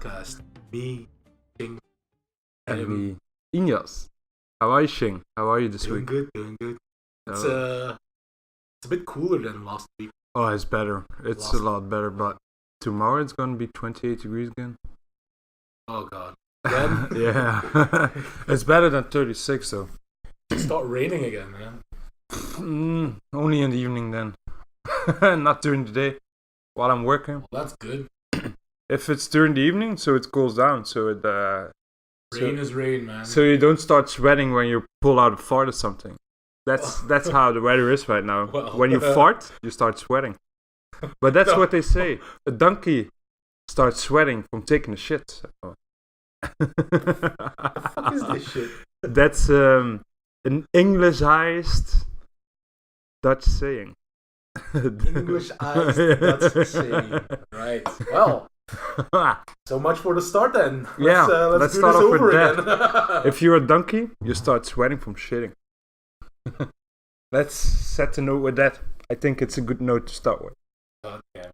podcast. Me, Shing, And me, Inyas. How are you, Shing? How are you this doing week? good, doing good. It's a bit cooler than last week. Oh, it's better. It's Last a lot better, but tomorrow it's gonna be 28 degrees again. Oh god. Then Yeah. It's better than 36 though. start raining again, man. Only in the evening then. Not during the day while I'm working. Well, that's good. If it's during the evening, so it cools down, so it Rain is rain, man. so you don't start sweating when you pull out a fart or something. That's how the weather is right now. Well. When you fart, you start sweating. But that's No. what they say. A donkey starts sweating from taking a shit. What is this shit? That's an Englishized Dutch saying. Englishized Dutch saying. Right. Well, so much for the start then. Yeah, let's let's do start this off with over that. again. If you're a donkey, you start sweating from shitting. Let's set a note with that. I think it's a good note to start with. God damn.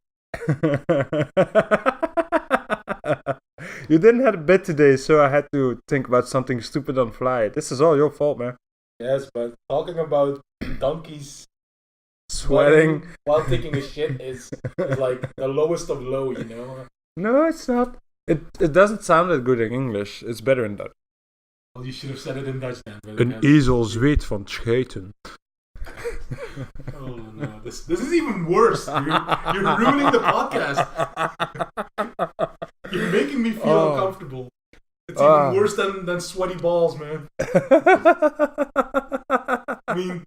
You didn't have a bit today, so I had to think about something stupid on the fly. This is all your fault, man. Yes, but talking about donkeys Sweating. while taking a shit is like the lowest of low, you know? No, it's not. It doesn't sound that good in English. It's better in Dutch. Well, you should have said it in Dutch then. but Een yes. ezel zweet van scheten. Oh no, this is even worse, dude. You're ruining the podcast. You're making me feel uncomfortable. It's even worse than sweaty balls, man. I mean,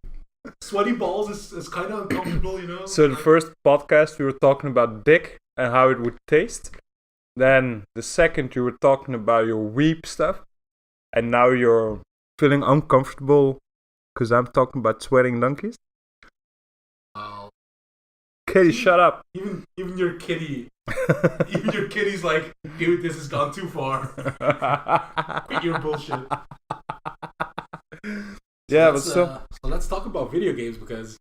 sweaty balls is kind of uncomfortable, you know? So the first podcast we were talking about dick and how it would taste. Then the second you were talking about your weep stuff. And now you're feeling uncomfortable because I'm talking about sweating donkeys. Kitty, shut up. Even your kitty, even your kitty's like, dude, this has gone too far. Quit your bullshit. Yeah, So let's talk about video games because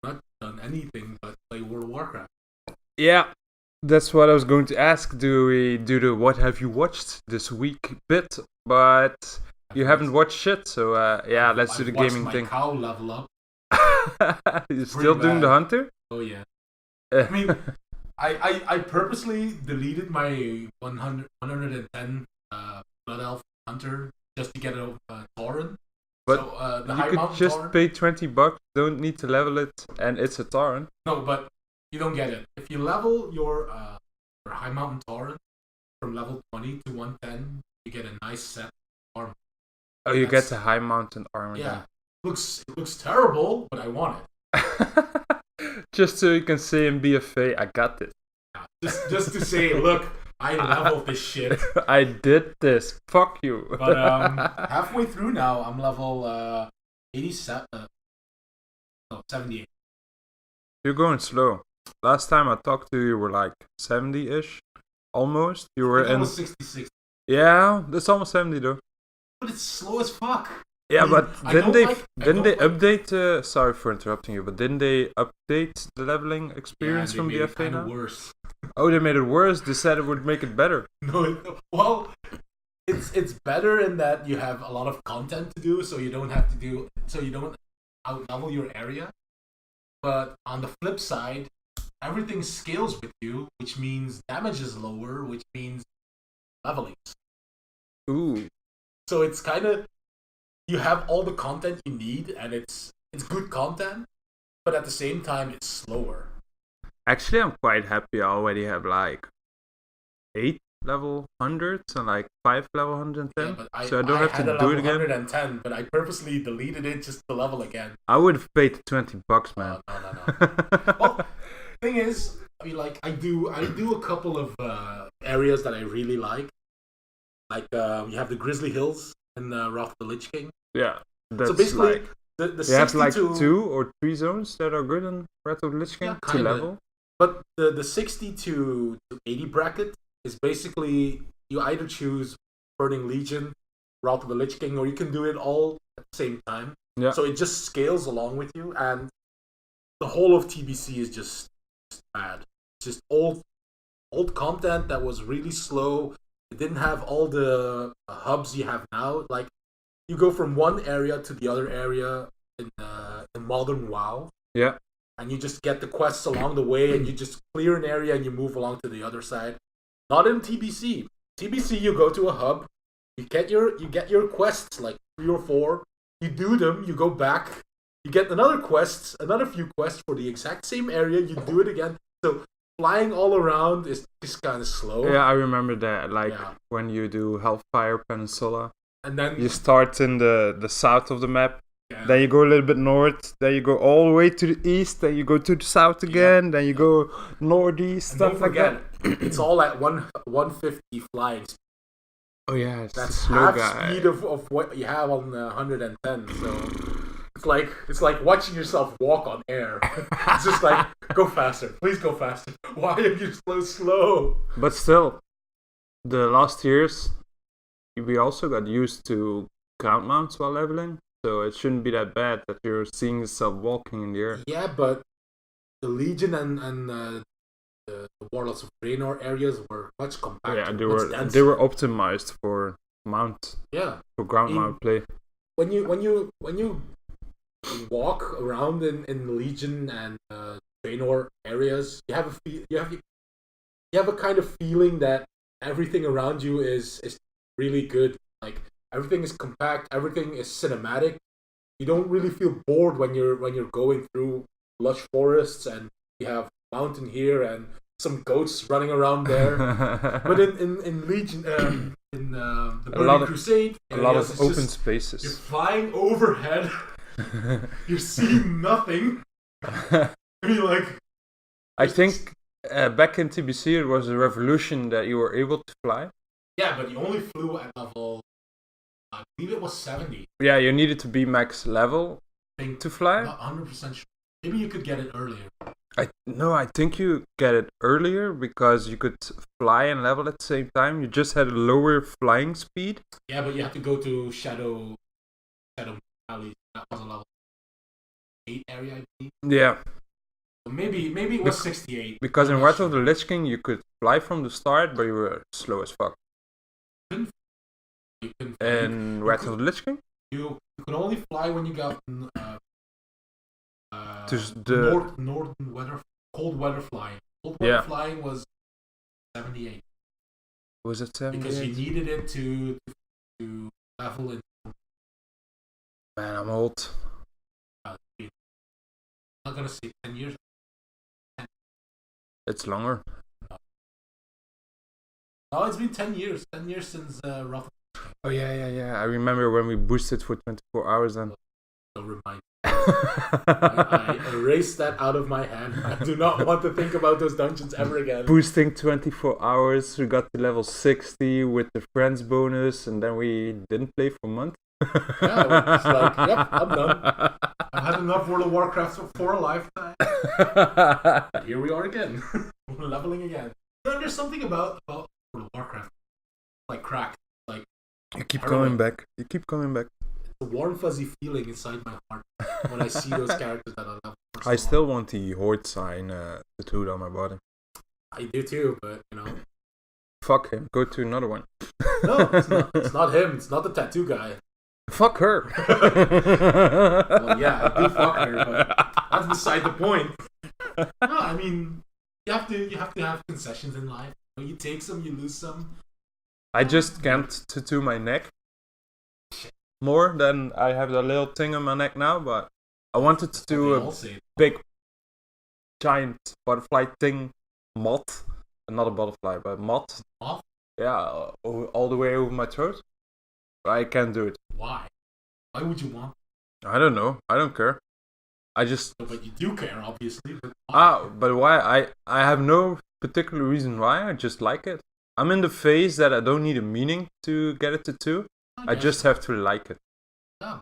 I've not done anything but play World of Warcraft. Yeah, that's what I was going to ask. Do we do the what have you watched this week bit? But you haven't watched shit, so yeah, let's do the gaming thing. Cow level up. You're still doing the hunter? Oh yeah. I mean, I purposely deleted my 110 Blood Elf Hunter just to get a Tauren. But so, the you High could Mountain just Tauren, pay $20, don't need to level it, and it's a Tauren. No, but you don't get it. If you level your High Mountain Tauren from level 20 to 110, you get a nice set armor. Oh, you get the high mountain armor. Yeah. It looks terrible, but I want it. Just so you can say in BFA, I got this. Yeah, just to say, look, I leveled this shit. I did this. Fuck you. But halfway through now, I'm level 87. 78. You're going slow. Last time I talked to you, you were like 70-ish, almost. You were in. Almost 66. Yeah, that's almost 70 though. But it's slow as fuck. Yeah, I mean, but I didn't don't they like- update? Sorry for interrupting you, but didn't they update the leveling experience they from made the it FA kinda now? worse. Oh, they made it worse. They said it would make it better. No, well, it's better in that you have a lot of content to do, so you don't out level your area. But on the flip side, everything scales with you, which means damage is lower, which means leveling. Ooh. So it's kind of, you have all the content you need, and it's good content, but at the same time it's slower. Actually, I'm quite happy. I already have like 8 level 100s and like 5 level 110. Yeah, but so I don't have had to a do level it again. 110, but I purposely deleted it just to level again. I would have paid the $20, man. No. Well, thing is, I mean, like I do a couple of areas that I really like. Like you have the Grizzly Hills in Wrath of the Lich King. Yeah, that's So basically, like the you 60 have like to 2 or 3 zones that are good in Wrath of the Lich King Yeah, to kinda. level. But the 60 to 80 bracket is basically you either choose Burning Legion, Wrath of the Lich King, or you can do it all at the same time. Yeah. So it just scales along with you, and the whole of TBC is just bad. It's just old content that was really slow. It didn't have all the hubs you have now. Like you go from one area to the other area in modern WoW. Yeah. And you just get the quests along the way, and you just clear an area and you move along to the other side. Not in TBC. TBC, you go to a hub, you get your quests, like 3 or 4. You do them, you go back, you get another few quests for the exact same area. You do it again. So flying all around is kind of slow. Yeah, I remember that. Like when you do Hellfire Peninsula, and then you start in the south of the map. Yeah. Then you go a little bit north. Then you go all the way to the east. Then you go to the south again. Then you go northeast. And stuff like that. It's all at 150 flying speed. Oh yeah, that's half speed of what you have on 110. So it's like watching yourself walk on air. It's just like, go faster, please go faster. Why are you so slow? But still, the last years, we also got used to ground mounts while leveling. So it shouldn't be that bad that you're seeing yourself walking in the air. Yeah, but the Legion and the Warlords of Draenor areas were much compacted. Yeah, they were optimized for mount. Yeah, for ground mount play. When you walk around in Legion and Draenor areas, you have a kind of feeling that everything around you is really good. Like everything is compact, everything is cinematic. You don't really feel bored when you're going through lush forests and you have mountain here and some goats running around there. But in Legion, in the Burning Crusade, a lot of open spaces. You're flying overhead. You're seeing nothing. I mean, like. I think back in TBC it was a revolution that you were able to fly. Yeah, but you only flew at level. I believe it was 70. Yeah, you needed to be max level to fly. Not 100% sure. Maybe you could get it earlier. I think you get it earlier because you could fly and level at the same time. You just had a lower flying speed. Yeah, but you have to go to Shadow Valley. That was a level 8 area, I believe. Yeah. So maybe it was 68. Because in Wrath of the Lich King you could fly from the start, but you were slow as fuck. In Wrath of the Lich King? You could only fly when you got to the northern weather, cold weather flying. Cold weather flying was 78. Was it 78? Because you needed it to level in. Man, I'm old. I'm not gonna say 10 years. It's longer. No, it's been 10 years. 10 years since Wrath. Oh yeah. I remember when we boosted for 24 hours then. Don't remind me. I erased that out of my head. I do not want to think about those dungeons ever again. Boosting 24 hours, we got to level 60 with the friends bonus, and then we didn't play for a month. Yeah, it's like, yep, I'm done. I've had enough World of Warcraft for a lifetime. Here we are again. We're leveling again. There's something about World of Warcraft. Like crack. Like You keep coming back. It's a warm fuzzy feeling inside my heart when I see those characters that I love. I still want the Horde sign tattooed on my body. I do too, but Fuck him. Go to another one. No, it's not him. It's not the tattoo guy. Fuck her. Well, yeah, I do fuck her, but that's beside the point. No, I mean, you have to have concessions in life. You take some, you lose some. I just can't tattoo my neck more than I have the little thing on my neck now, but I wanted to do a big, giant butterfly thing, moth. Not a butterfly, but moth. Moth? Yeah, all the way over my throat. But I can't do it. Why? Why would you want? I don't know. I don't care. I just. No, but you do care, obviously. But why? But why? I have no particular reason why. I just like it. I'm in the phase that I don't need a meaning to get a tattoo. I just have to like it. Yeah.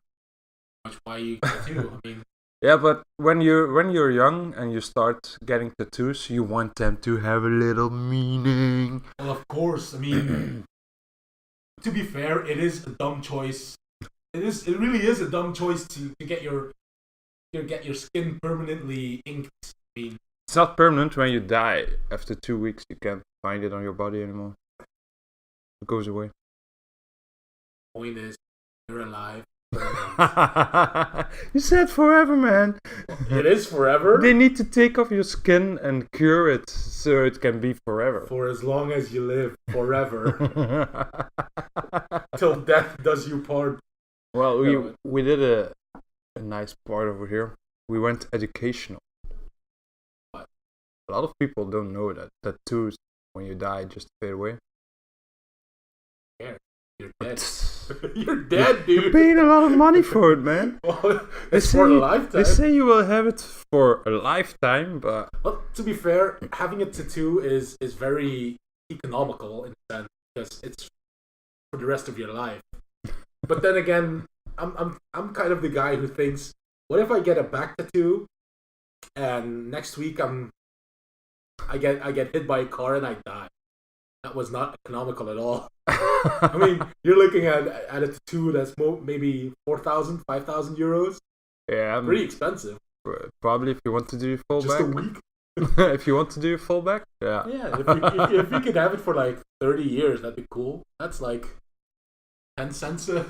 That's why you tattoo. I mean. Yeah, but when you're young and you start getting tattoos, you want them to have a little meaning. Well, of course. I mean, to be fair, it is a dumb choice. It really is a dumb choice to get your skin permanently inked. I mean, it's not permanent when you die. After 2 weeks, you can't find it on your body anymore. It goes away. Point is, you're alive. You said forever, man. It is forever. They need to take off your skin and cure it so it can be forever. For as long as you live, forever. Till death does you part. Well, we did a nice part over here. We went educational. What? A lot of people don't know that tattoos, when you die, just fade away. Yeah, you're dead. You're dead, dude. You're paying a lot of money for it, man. Well, it's for a lifetime. They say you will have it for a lifetime, but... Well, to be fair, having a tattoo is very economical in a sense, because it's for the rest of your life. But then again, I'm kind of the guy who thinks, what if I get a back tattoo, and next week I get hit by a car and I die? That was not economical at all. I mean, you're looking at a tattoo that's maybe 4,000, 5,000 euros. Yeah, pretty expensive. Probably if you want to do your fullback. Just a week. If you want to do your fullback, yeah. Yeah, if you could have it for like 30 years, that'd be cool. That's like 10 cents a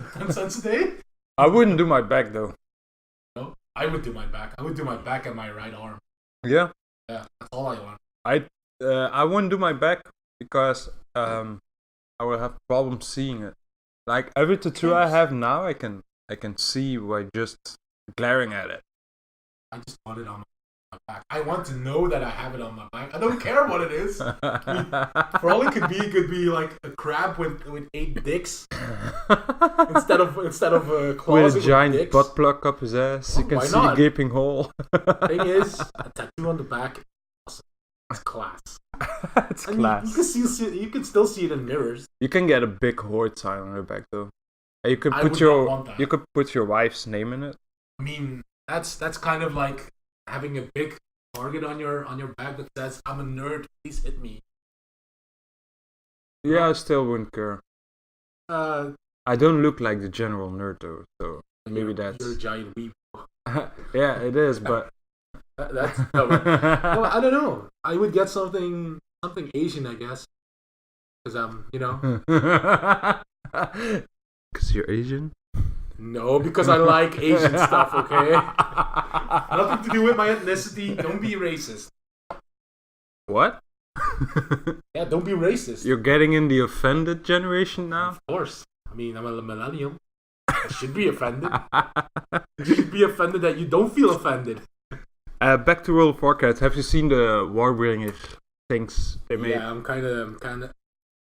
day. I wouldn't do my back though. No, I would do my back. I would do my back and my right arm. Yeah. Yeah, that's all I want. I wouldn't do my back because I will have problems seeing it. Like every tattoo I have now, I can see by just glaring at it. I just want it on my back. I want to know that I have it on my back. I don't care what it is. I mean, for all it could be like a crab with 8 dicks instead of claws with a giant dicks. butt plug up his ass. You can see the gaping hole. Thing is, a tattoo on the back, it's class. It's class. You can still see it in mirrors. You can get a big horde sign on your back though. And you could put your wife's name in it. I mean, that's kind of like having a big target on your back that says, "I'm a nerd, please hit me." Yeah, I still wouldn't care. I don't look like the general nerd though, so maybe that's... You're a giant weeb. Yeah, it is, but... That's no, I don't know. I would get something Asian, I guess, because Because you're Asian? No, because I like Asian stuff. Okay, nothing to do with my ethnicity. Don't be racist. What? Yeah, don't be racist. You're getting in the offended generation now? Of course. I mean, I'm a millennium. I should be offended. You should be offended that you don't feel offended. Back to World of Warcraft. Have you seen the Warbringer things they made? Yeah, I'm kind of.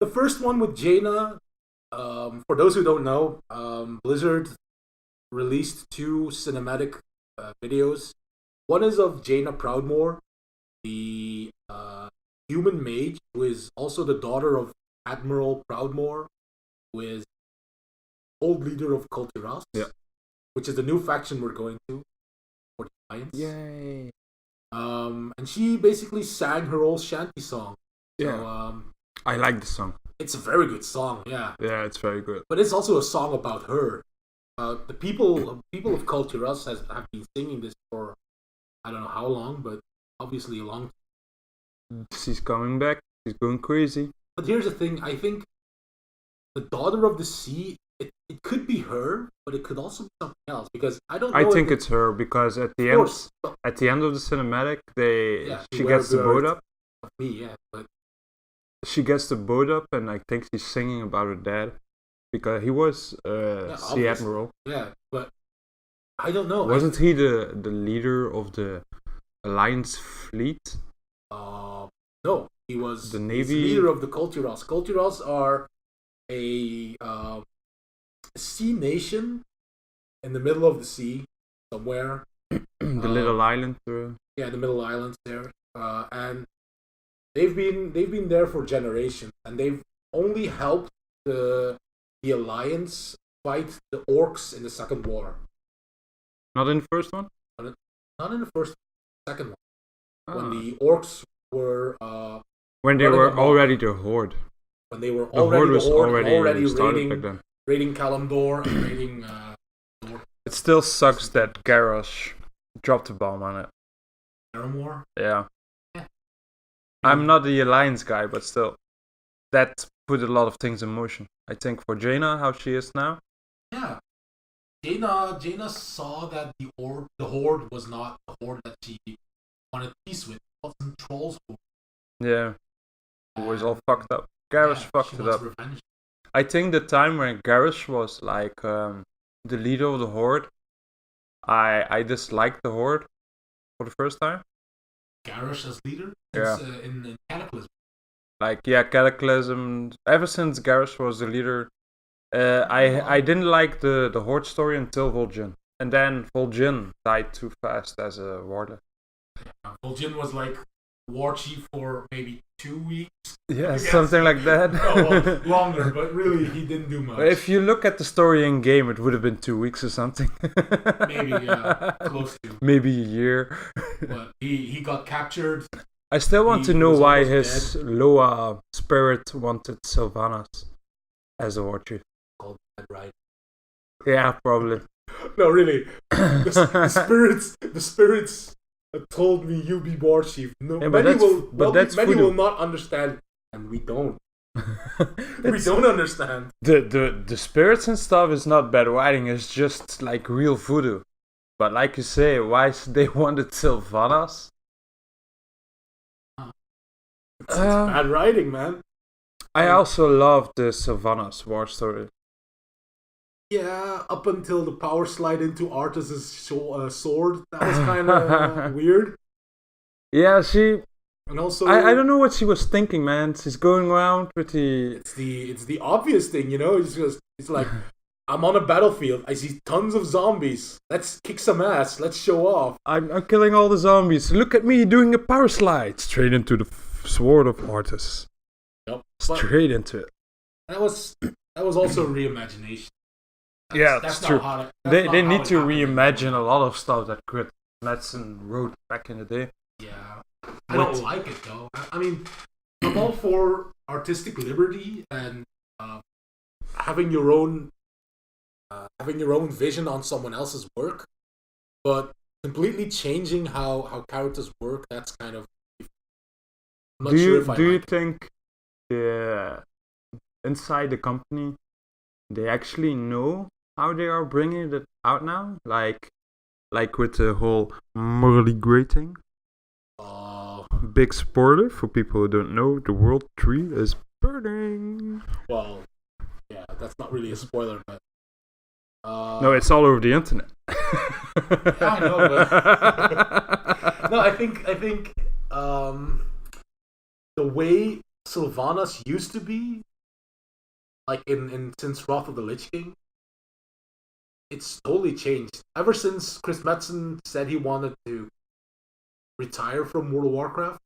The first one with Jaina. For those who don't know, Blizzard released 2 cinematic videos. One is of Jaina Proudmoore, the human mage, who is also the daughter of Admiral Proudmoore, who is old leader of Kultiras, which is the new faction we're going to. Yay! And she basically sang her old shanty song. Yeah. I like the song. It's a very good song, yeah. Yeah, it's very good. But it's also a song about her. The people of Kultiras have been singing this for I don't know how long, but obviously a long time. She's coming back. She's going crazy. But here's the thing. I think the Daughter of the Sea, it could be her, but it could also be something else, because I don't know. I think it's her, because at the end of the cinematic, she gets the boat up. But she gets the boat up, and I think she's singing about her dad, because he was Sea Admiral. Yeah, but I don't know. Wasn't he the leader of the Alliance fleet? No, he was the Navy leader of the Kultiras. Kultiras are a sea nation in the middle of the sea somewhere. The little island. Yeah, the middle islands there, and they've been there for generations, and they've only helped the Alliance fight the orcs in the Second War. Not in the first one? Not in the first, second one. When the orcs were when they were already the Horde. When they were already the Horde, already raiding Kalimdor and raiding It still sucks that Garrosh dropped a bomb on it. Paramore? Yeah. I'm not the Alliance guy, but still. That put a lot of things in motion. I think for Jaina, how she is now. Yeah. Jaina saw that the horde was not the horde that she wanted peace with. It wasn't Troll's horde. Yeah. It was all fucked up. Garrosh fucked it up. Revenge. I think the time when Garrosh was like the leader of the horde, I disliked the horde for the first time. Garrosh as leader? Yeah. In Cataclysm. Like, yeah, Cataclysm. Ever since Garrosh was the leader, I didn't like the horde story until Vol'jin. And then Vol'jin died too fast as a warder. Yeah, Vol'jin was like war chief for maybe 2 weeks. Yeah, something like that. No, longer, but really he didn't do much. If you look at the story in game, it would have been 2 weeks or something. Maybe, yeah, close to. Maybe a year. But he got captured. I still want to know why his Loa spirit wanted Sylvanas as a war chief. Called that right? Yeah, probably. No, really. The spirits told me you be war chief. No, yeah, many will not understand, and we don't. We don't understand. The spirits and stuff is not bad writing. It's just like real voodoo. But like you say, why they wanted Sylvanas? It's bad writing, man. I also love the Sylvanas war story. Yeah, up until the power slide into Arthas' sword, that was kind of weird. Yeah, and also I don't know what she was thinking, man. She's going around with the. It's the obvious thing, you know. It's like I'm on a battlefield. I see tons of zombies. Let's kick some ass. Let's show off. I'm killing all the zombies. Look at me doing a power slide straight into the sword of Arthas. Yep. Straight into it. That was also reimagination. That's true. They need to reimagine a lot of stuff that Chris Metzen wrote back in the day. Yeah. I don't like it though. I mean, I'm all for artistic liberty and having your own vision on someone else's work, but completely changing how characters work. That's kind of. Do you think inside the company they actually know how they are bringing it out now? Like with the whole morally gray thing? Big spoiler for people who don't know, the World Tree is burning. Well, yeah, that's not really a spoiler, but... no, it's all over the internet. Yeah, I know, but... No, I think the way Sylvanas used to be, like since Wrath of the Lich King, it's totally changed. Ever since Chris Metzen said he wanted to retire from World of Warcraft,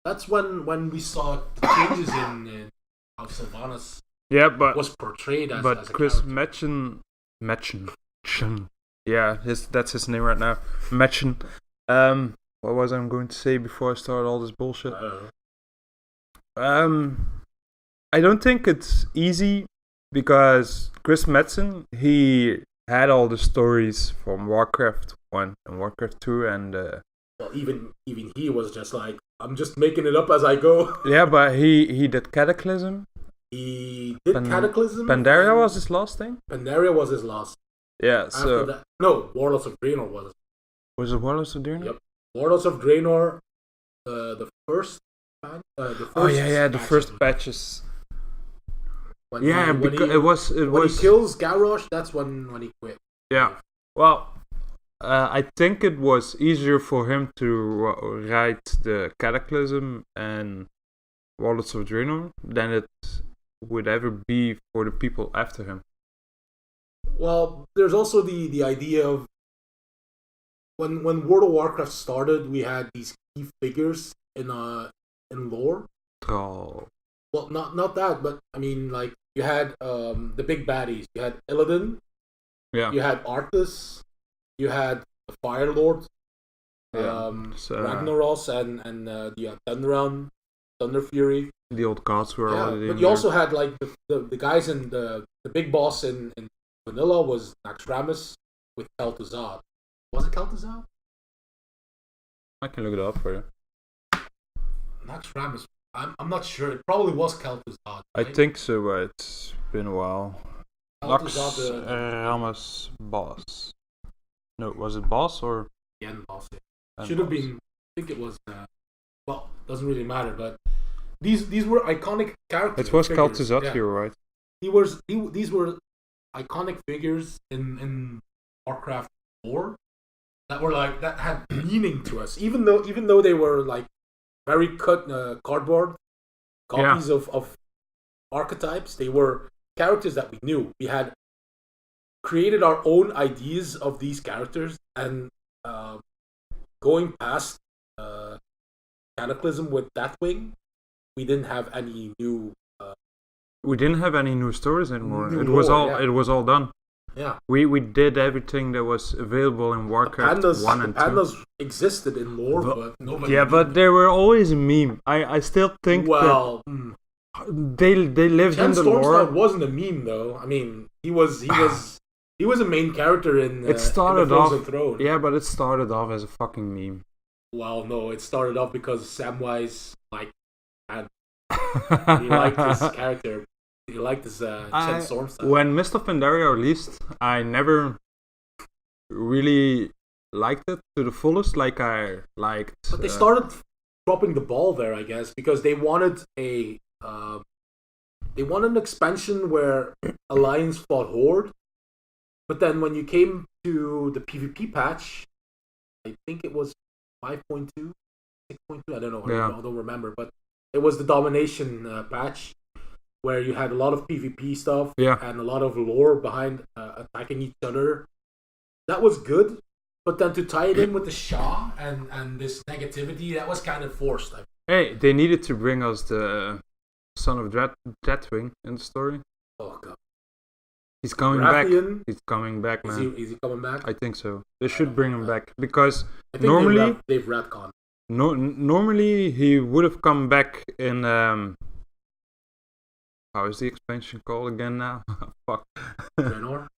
that's when we saw the changes in how Sylvanas was portrayed as a Chris character. Metzen, yeah, that's his name right now. Metzen. What was I going to say before I started all this bullshit? I don't think it's easy because Chris Metzen, he had all the stories from Warcraft 1 and Warcraft 2 and well, even he was just like, I'm just making it up as I go. Yeah, but he did Cataclysm. He did Cataclysm. Pandaria was his last thing? Pandaria was his last. Yeah, so... No, Warlords of Draenor was. Was it Warlords of Draenor? Yep. Warlords of Draenor, the first... the first patches. When he kills Garrosh, that's when he quit. Yeah. Well, I think it was easier for him to write the Cataclysm and Warlords of Draenor than it would ever be for the people after him. Well, there's also the idea of when World of Warcraft started, we had these key figures in lore. Oh. Well, not that, but I mean, like, you had the big baddies. You had Illidan. Yeah. You had Arthas. You had the Fire Lord. Ragnaros and the Thunderon, Thunder Fury. The old gods were already. But you also had like the guys in the big boss in Vanilla was Naxxramas with Kel'Thuzad. Was it Kel'Thuzad? I can look it up for you. Naxxramas. I'm not sure. It probably was Kel'Thuzad. Right? I think so, but it's been a while. Lux Kel'Thuzad, Ramos Boss. No, was it Boss or? the end boss. End Should have boss? been. I think it was. Well, doesn't really matter. But these were iconic characters. It was figures. Kel'Thuzad Yeah. here, right? These were iconic figures in Warcraft 4 that were like that had meaning to us, even though they were like very cut cardboard copies of archetypes. They were characters that we knew. We had created our own ideas of these characters, and going past Cataclysm with Deathwing, we didn't have any new. We didn't have any new stories anymore. New It was lore, all it was all done. Yeah. We did everything that was available in Warcraft 1 and 2. Pandas existed in lore, but nobody. Yeah, but they were always a meme. I still think well, that they lived Chen in the Stormstar lore. wasn't a meme though. I mean, he was a main character in. It started in the Frozen off. Throne. Yeah, but it started off as a fucking meme. Well, no, it started off because Samwise he liked his character. He liked his Chen Stormstar. When Mist of Pandaria released, I never really liked it to the fullest like I liked. But they started dropping the ball there, I guess, because they wanted an expansion where Alliance fought Horde. But then when you came to the PvP patch, I think it was 5.2, 6.2, I don't know, I don't remember, but it was the Domination patch where you had a lot of PvP stuff and a lot of lore behind attacking each other. That was good, but then to tie it in with the Shah and this negativity, that was kind of forced. Hey, they needed to bring us the son of Deathwing in the story. Oh god. He's coming Baratheon? back. He's coming back, man. Is he coming back? I think so. They should bring him back because I think normally they've retconned. normally he would have come back in how is the expansion called again now? Fuck. Draenor?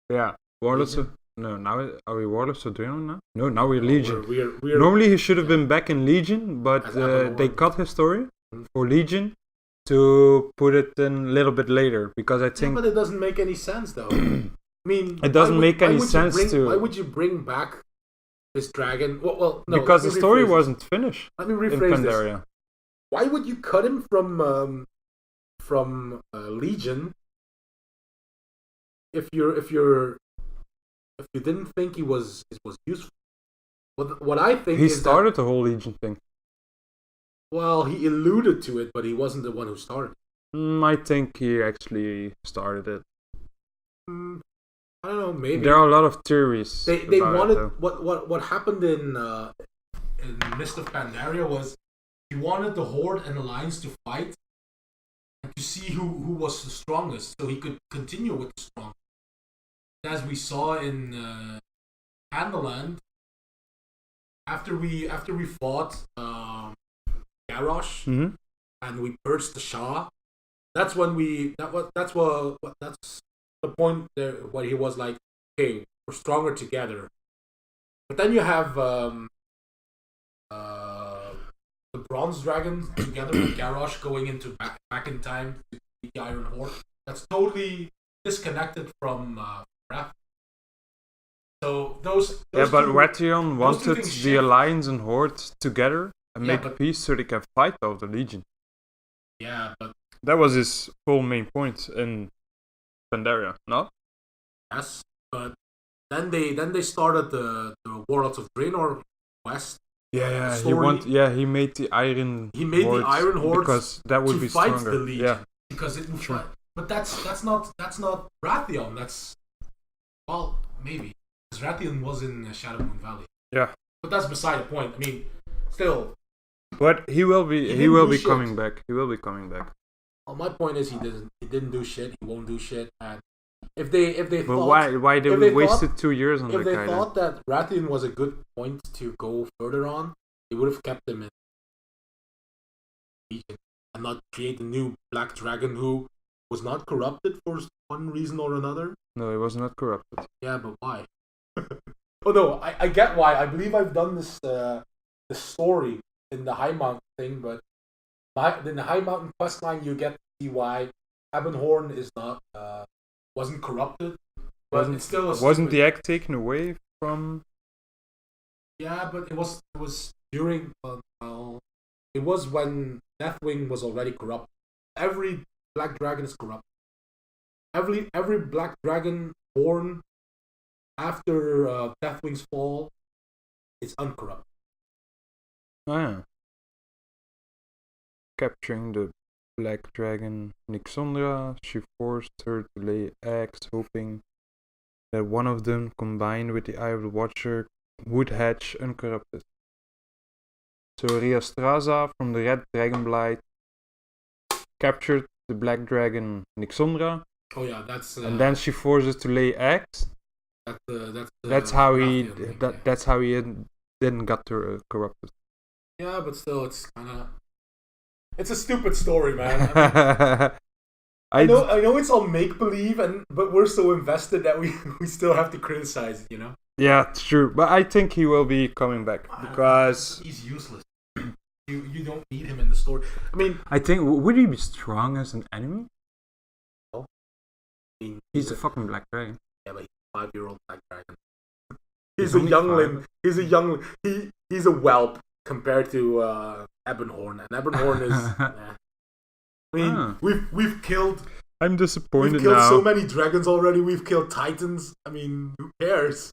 Yeah. Warlords of... No, now are we Warlords of Draenor now? No, now we're Legion. We're Normally he should have been back in Legion, but they cut his story for Legion to put it in a little bit later because I think... Yeah, but it doesn't make any sense though. I mean... It doesn't make any sense to... Why would you bring back this dragon? Well, no. Because the story wasn't finished. Let me in rephrase Pandaria. this. Why would you cut him from Legion if you didn't think he was useful? What I think he is started the whole Legion thing. Well, he alluded to it, but he wasn't the one who started. I think he actually started it. I don't know. Maybe there are a lot of theories. They wanted it, what happened in Mist of Pandaria was he wanted the Horde and Alliance to fight and to see who was the strongest, so he could continue with the strongest. As we saw in Pandaland, after we fought Garrosh and we purged the Shah, that's the point there where he was like, okay, we're stronger together. But then you have the Bronze Dragon together with Garrosh going into back in time to beat the Iron Horde. That's totally disconnected from Wrath. So those but two, Rathion wanted the shift. Alliance and Horde together and make peace so they can fight over the Legion. Yeah, but that was his full main point in Pandaria, no? Yes, but then they started the Warlords of Draenor quest. Yeah, he made the Iron Horde because that would be fight stronger. the Legion. Yeah, because it would fight. But that's not Rathion. That's maybe because Rathion was in Shadow Moon Valley. Yeah, but that's beside the point. I mean, still. But he will be coming back. He will be coming back. Well, my point is he didn't do shit. He won't do shit. And if they but thought, why did we wasted 2 years on that guy? If they thought that Rathion was a good point to go further on, they would have kept him in Legion and not create a new Black Dragon who was not corrupted for one reason or another. No, he was not corrupted. Yeah, but why? Oh no, I get why. I believe I've done this story in the High Mount thing, but in the High Mountain questline, you get to see why Ebonhorn is not wasn't corrupted, but it's still wasn't the egg taken away from? Yeah, but it was during it was when Deathwing was already corrupt. Every black dragon is corrupt. Every black dragon born after Deathwing's fall is uncorrupted. Oh, yeah. Capturing the black dragon Nixondra, she forced her to lay eggs, hoping that one of them, combined with the Eye of the Watcher, would hatch uncorrupted. So Riastraza from the Red Dragonblight captured the black dragon Nixondra. Oh yeah, that's. And then she forces to lay eggs. That's how he didn't get her corrupted. Yeah, but still, it's kind of. It's a stupid story, man. I know it's all make believe, but we're so invested that we still have to criticize it, you know. Yeah, it's true. But I think he will be coming back because he's useless. You don't need him in the story. I mean, I think would he be strong as an enemy? No. I mean, he's a fucking black dragon. Yeah, but he's a 5-year-old black dragon. He's a youngling. 5. He's a youngling. He's a whelp compared to Ebonhorn, and Ebonhorn is. I mean, we've killed. I'm disappointed now. We've killed so many dragons already. We've killed titans. I mean, who cares?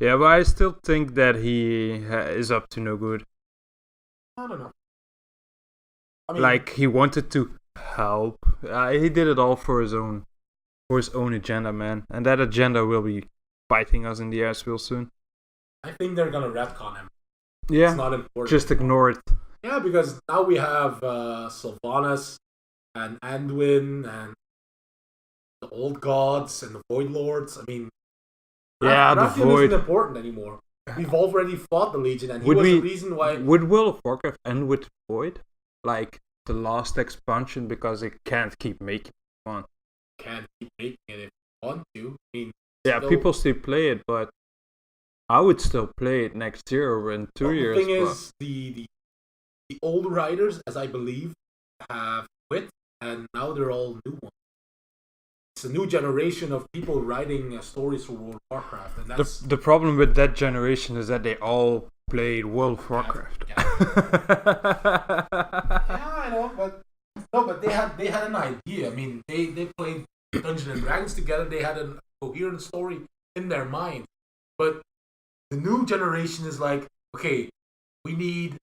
Yeah, but I still think that he is up to no good. I don't know. I mean, like he wanted to help. He did it all for his own agenda, man, and that agenda will be biting us in the ass real soon. I think they're gonna retcon him. Yeah, it's not important. Just ignore it. Yeah, because now we have Sylvanas and Anduin and the Old Gods and the Void Lords. I mean, yeah, the Void isn't important anymore. We've already fought the Legion, and he was the reason why. Would World of Warcraft end with Void, like the last expansion, because it can't keep making fun? Can't keep making it if you want to. I mean, yeah, people still play it, but I would still play it next year or in 2 years. The thing is, the old writers, as I believe, have quit, and now they're all new ones. It's a new generation of people writing stories for World of Warcraft, and that's the problem with that generation is that they all played World of Warcraft. Yeah, I know, but they had an idea. I mean, they played Dungeons and Dragons together. They had a coherent story in their mind, but the new generation is like, okay, we need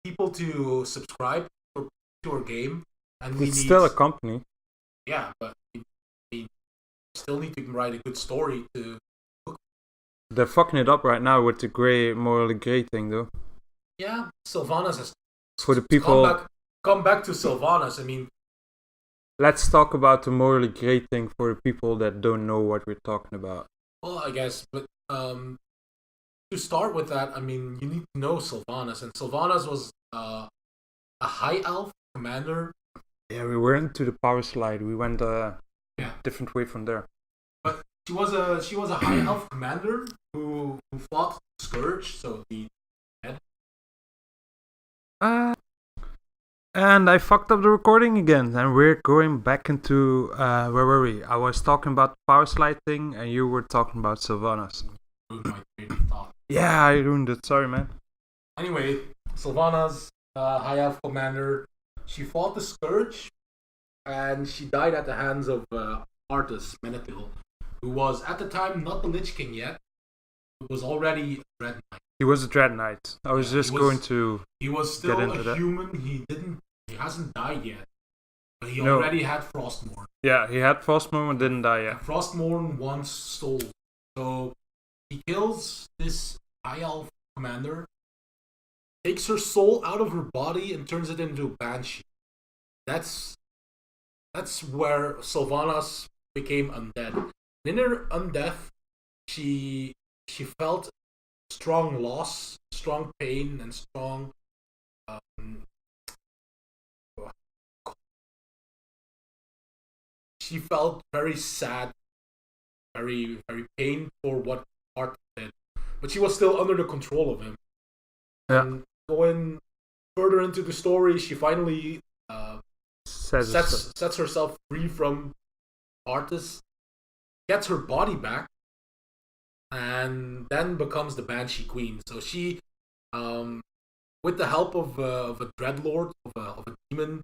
people to subscribe to our game, and it's still a company. Yeah, but we still need to write a good story to. They're fucking it up right now with the morally grey thing, though. Yeah, Sylvanas is. For the people. Come back to Sylvanas. I mean. Let's talk about the morally grey thing for the people that don't know what we're talking about. Well, I guess, but to start with that, I mean, you need to know Sylvanas, and Sylvanas was a high elf commander. Yeah, we weren't to the power slide. We went a different way from there. But she was a high elf commander who fought Scourge, so the head. And I fucked up the recording again, and we're going back into where were we? I was talking about the power slide thing, and you were talking about Sylvanas. My train of thought. Yeah, I ruined it. Sorry, man. Anyway, Sylvanas, high elf commander, she fought the Scourge, and she died at the hands of Artus Menethil, who was at the time not the Lich King yet. He was already a Dread Knight. He was a Dread Knight. I was going to. He was still a human. He hasn't died yet, but he already had Frostmourne. Yeah, he had Frostmourne and didn't die yet. And Frostmourne wants soul, so he kills this high elf commander, takes her soul out of her body and turns it into a banshee. That's where Sylvanas became undead. In her undeath, she felt strong loss, strong pain, and strong she felt very sad, very, very pained for what Arthur did. But she was still under the control of him. Yeah. And going further into the story, she finally sets herself free from Arthas, gets her body back, and then becomes the Banshee Queen. So she, with the help of a dreadlord, of a demon,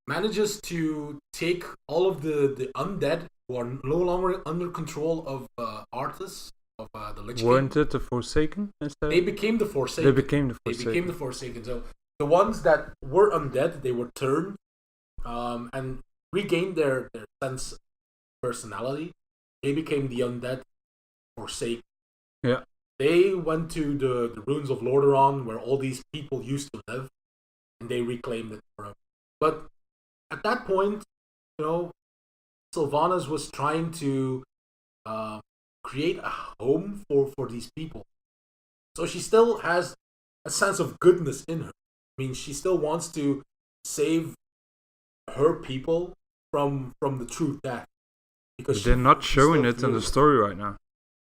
manages to take all of the undead who are no longer under control of Arthas, of the Lich King. Weren't it the Forsaken instead? They became the Forsaken. They became the Forsaken. So the ones that were undead, they were turned and regained their sense of personality. They became the undead Forsaken. Yeah. They went to the ruins of Lordaeron, where all these people used to live, and they reclaimed it for them. But at that point, Sylvanas was trying to create a home for these people. So she still has a sense of goodness in her. I mean, she still wants to save her people from the true death. Because they're not showing it in the story right now.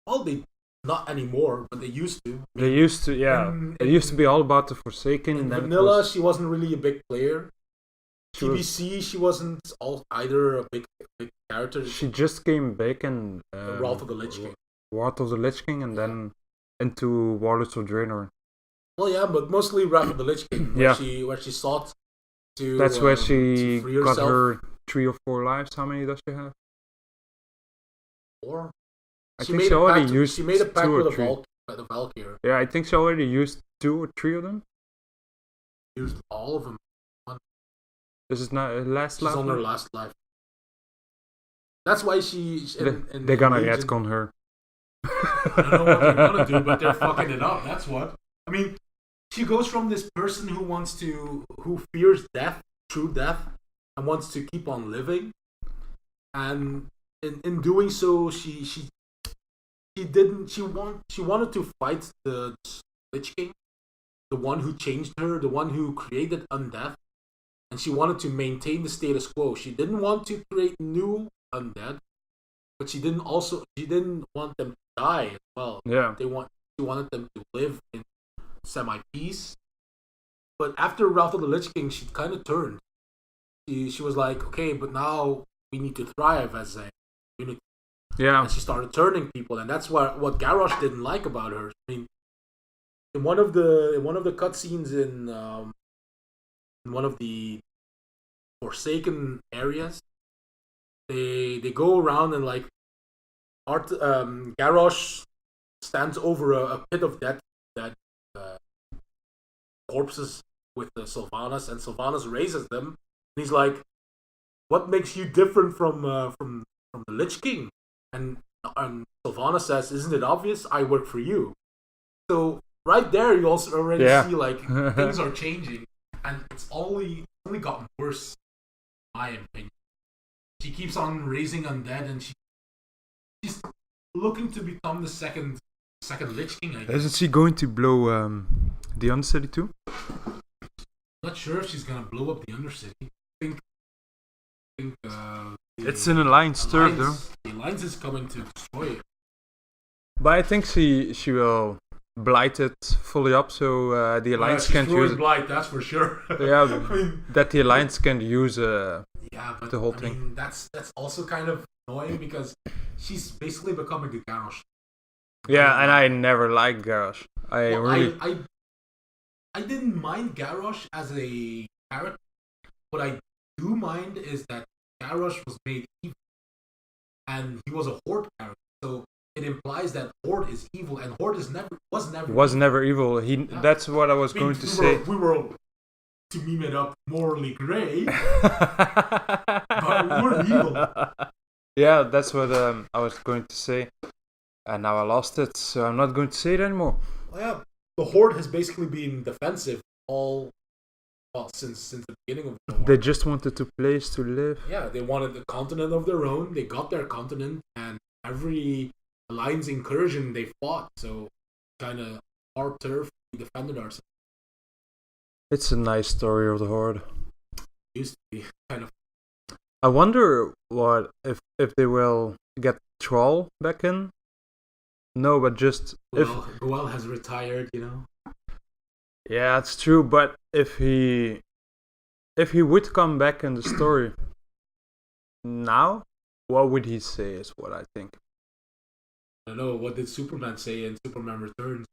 Well, they not anymore, but they used to. They used to, yeah. It used to be all about the Forsaken. In Vanilla, she wasn't really a big player. TBC, she wasn't either a big character. She just came back in Wrath of the Lich King. Wrath of the Lich King, and then into Warlords of Draenor. Well, yeah, but mostly Wrath of the Lich King, where she sought to. That's where she got her 3 or 4 lives. How many does she have? 4. I think she already used. She made a pact with the Valkyr. Yeah, I think she already used 2 or 3 of them. Used all of them. This is not last life. She's on her last life. That's why they're gonna retcon her. I don't know what they're gonna do, but they're fucking it up. That's what. I mean, she goes from this person who fears death, true death, and wants to keep on living, and in doing so, she wanted to fight the Lich King, the one who changed her, the one who created undeath, and she wanted to maintain the status quo. She didn't want to create new undead, but she didn't want them to die as well. Yeah. She wanted them to live in semi-peace. But after Wrath of the Lich King, she kind of turned. She was like, okay, but now we need to thrive as a unity. Yeah. And she started turning people, and that's what Garrosh didn't like about her. I mean, in one of the cutscenes in one of the Forsaken areas, they go around and like Garrosh stands over a pit of dead corpses with Sylvanas, and Sylvanas raises them, and he's like, "What makes you different from the Lich King?" And Sylvanas says, "Isn't it obvious? I work for you." So right there, you also already see like things are changing, and it's only gotten worse, in my opinion. She keeps on raising undead, and she's looking to become the second Lich King, I guess. Isn't she going to blow the Undercity too? Not sure if she's gonna blow up the Undercity. I think it's an alliance turf, though. The alliance is coming to destroy it. But I think she will blight it fully up, so the alliance can't use it. Blight, that's for sure. Yeah, that the alliance can use but the whole thing. Mean, that's also kind of annoying because she's basically becoming a Garrosh. Yeah, and I never liked Garrosh. I didn't mind Garrosh as a character. What I do mind is that Garrosh was made evil, and he was a Horde character. So it implies that Horde is evil, and Horde was never evil. That's what I was going to say. We were, to meme it up, morally grey, but we were evil. Yeah, that's what I was going to say, and now I lost it, so I'm not going to say it anymore. Well, yeah, the Horde has basically been defensive since the beginning of the war. They just wanted a place to live. Yeah, they wanted a continent of their own. They got their continent, and every alliance incursion they fought. So, kind of our turf, we defended ourselves. It's a nice story of the Horde. Used to be kind of. I wonder what if they will get Troll back in. No, but just Goel has retired, Yeah, it's true. But if he would come back in the story now, what would he say? Is what I think. I don't know, what did Superman say in Superman Returns?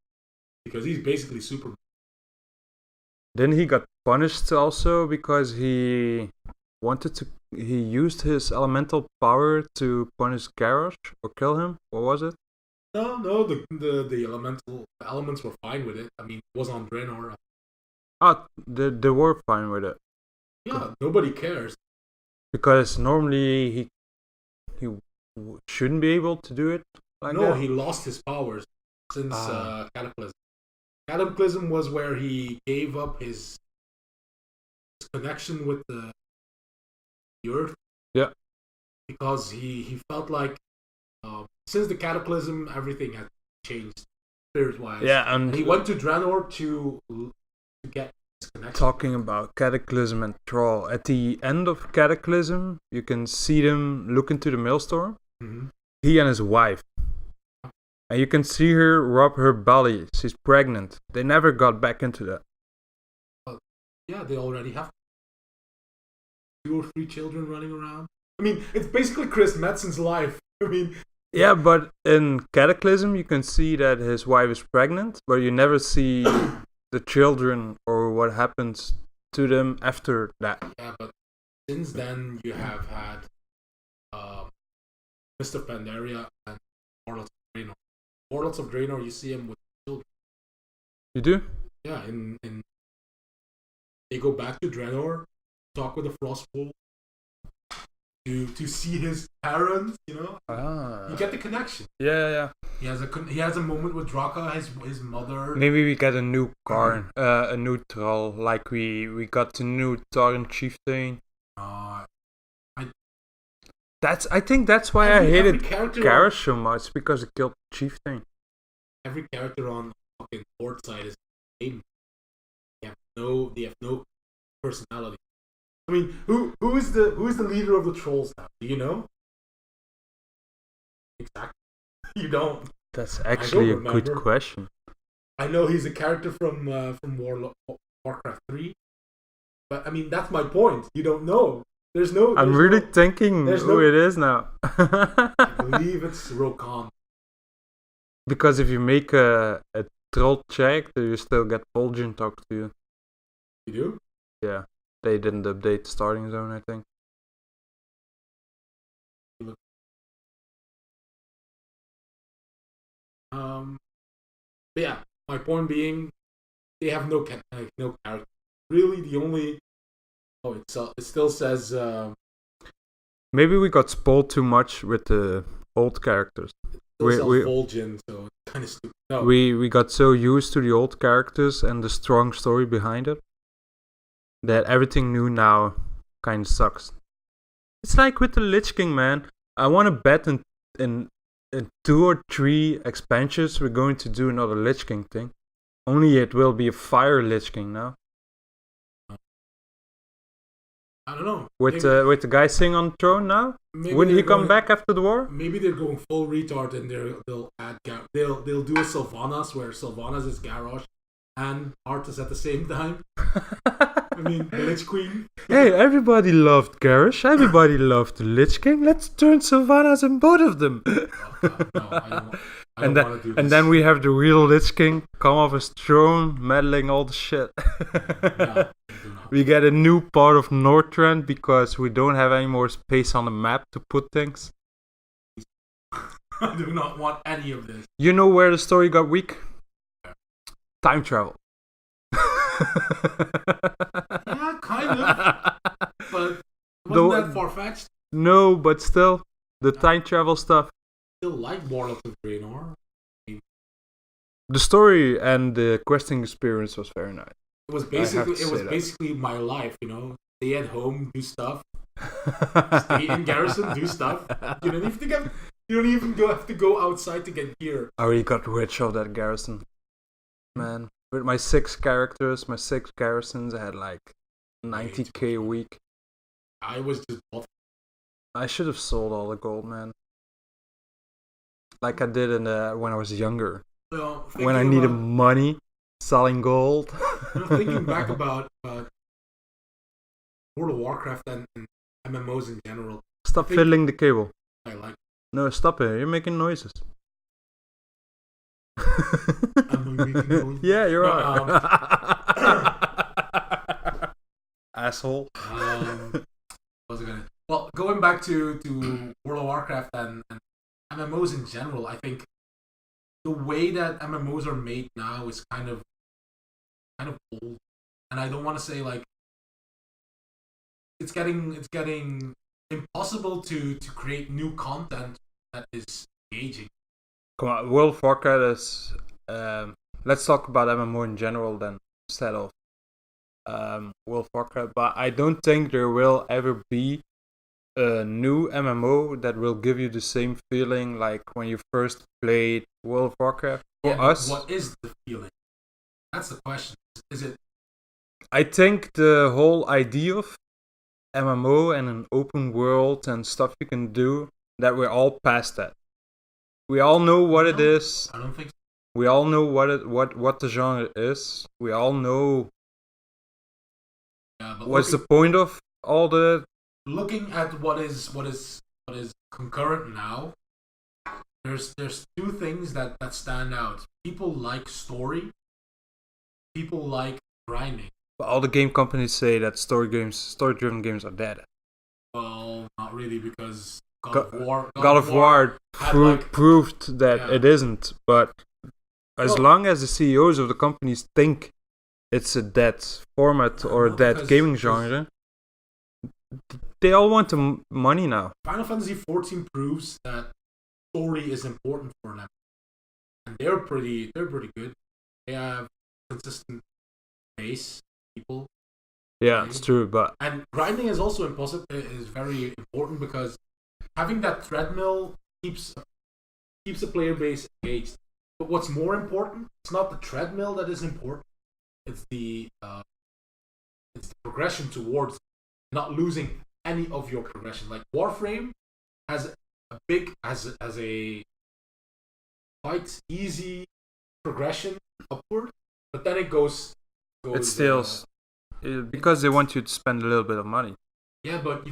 Because he's basically Superman. Then he got punished also because he wanted to. He used his elemental power to punish Garrosh or kill him. What was it? No, the elements were fine with it. I mean, it was on Draenor. Ah, they were fine with it. Yeah, nobody cares. Because normally he shouldn't be able to do it like No, that. he lost his powers since Cataclysm. Cataclysm was where he gave up his connection with the Earth. Yeah. Because he felt like since the Cataclysm, everything had changed spirit-wise. Yeah, and he went to Draenor to get his connection. Talking about Cataclysm and Thrall, at the end of Cataclysm, you can see them look into the maelstrom. Mm-hmm. He and his wife. And you can see her rub her belly. She's pregnant. They never got back into that. Yeah, they already have 2 or 3 children running around. I mean, it's basically Chris Madsen's life. I mean... Yeah, but in Cataclysm, you can see that his wife is pregnant, but you never see the children or what happens to them after that. Yeah, but since then, you have had Mr. Pandaria and Warlords of Draenor. Warlords of Draenor, you see him with children. You do? Yeah, in they go back to Draenor, talk with the Frostfall, to see his parents, you know. You get the connection. Yeah. He has a moment with Draka, his mother. Maybe we get a new Karn, a new Thrall, like we got the new Tauren Chieftain. I think that's why I hated Garrosh so much, because he killed Chieftain. Every character on the fucking Horde side is the same. They have no personality. I mean, who is the leader of the trolls now? Do you know? Exactly. You don't. That's actually a good question. I know he's a character from Warcraft 3, but I mean that's my point. You don't know. I'm really thinking who it is now. I believe it's Rokan. Because if you make a troll character, you still get Fulgin talk to you. You do? Yeah. They didn't update the starting zone, I think. But yeah, my point being, they have no character. Really, the only... Oh, it still says... Maybe we got spoiled too much with the old characters. It still says Vol'jin, so it's kind of stupid. No. We got so used to the old characters and the strong story behind it that everything new now kind of sucks. It's like with the Lich King, man. I want to bet in 2 or 3 expansions we're going to do another Lich King thing. Only it will be a fire Lich King now. I don't know. With the guy sitting on the throne now? Wouldn't he come back after the war? Maybe they're going full retard and they'll add they'll do a Sylvanas where Sylvanas is Garrosh and Arthas at the same time. I mean, the Lich Queen. Hey, everybody loved Garrosh. Everybody loved the Lich King. Let's turn Sylvanas in both of them. Oh, God, no, I don't want to do this. And then we have the real Lich King come off his throne, meddling all the shit. No, we get a new part of Northrend because we don't have any more space on the map to put things. I do not want any of this. You know where the story got weak? Time travel. Yeah, kind of. But wasn't that far-fetched? No, but still, the time travel stuff. Still like Warlords of Draenor. The story and the questing experience was very nice. It was basically my life, you know. Stay at home, do stuff. Stay in garrison, do stuff. You don't even have to go outside to get gear. I really got rich of that garrison. Man. With my 6 characters, my 6 garrisons, I had like 90k a week. I was just bought. I should have sold all the gold, man. Like I did when I was younger. Well, when I needed money, selling gold. Thinking back about World of Warcraft and MMOs in general. Stop fiddling the cable. I like. No, stop it. You're making noises. I'm making noises. Yeah, you're right. Asshole. What was I gonna? Well, going back to World of Warcraft and MMOs in general, I think the way that MMOs are made now is kind of old, and I don't want to say like it's getting impossible to create new content that is engaging. Come on, World of Warcraft is. Let's talk about MMO in general then, instead of World of Warcraft. But I don't think there will ever be a new MMO that will give you the same feeling like when you first played World of Warcraft. For us, what is the feeling? That's the question. Is it? I think the whole idea of MMO and an open world and stuff you can do, that we're all past that. We all know what it is. I don't think so. We all know what the genre is. We all know what's the point of all the. Looking at what is concurrent now, there's two things that stand out. People like story. People like grinding. But all the game companies say that story-driven games are dead. Well, not really, because God of War proved that it isn't. But as long as the CEOs of the companies think it's a dead format or a dead gaming genre, they all want the money now. Final Fantasy XIV proves that story is important for them, and they're pretty good. They have consistent base people. Yeah, it's true, but and grinding is also is very important, because having that treadmill keeps a player base engaged. But what's more important? It's not the treadmill that is important. It's the progression towards not losing any of your progression. Like Warframe has a quite easy progression upward, but then it goes. It still because they want you to spend a little bit of money. Yeah, but you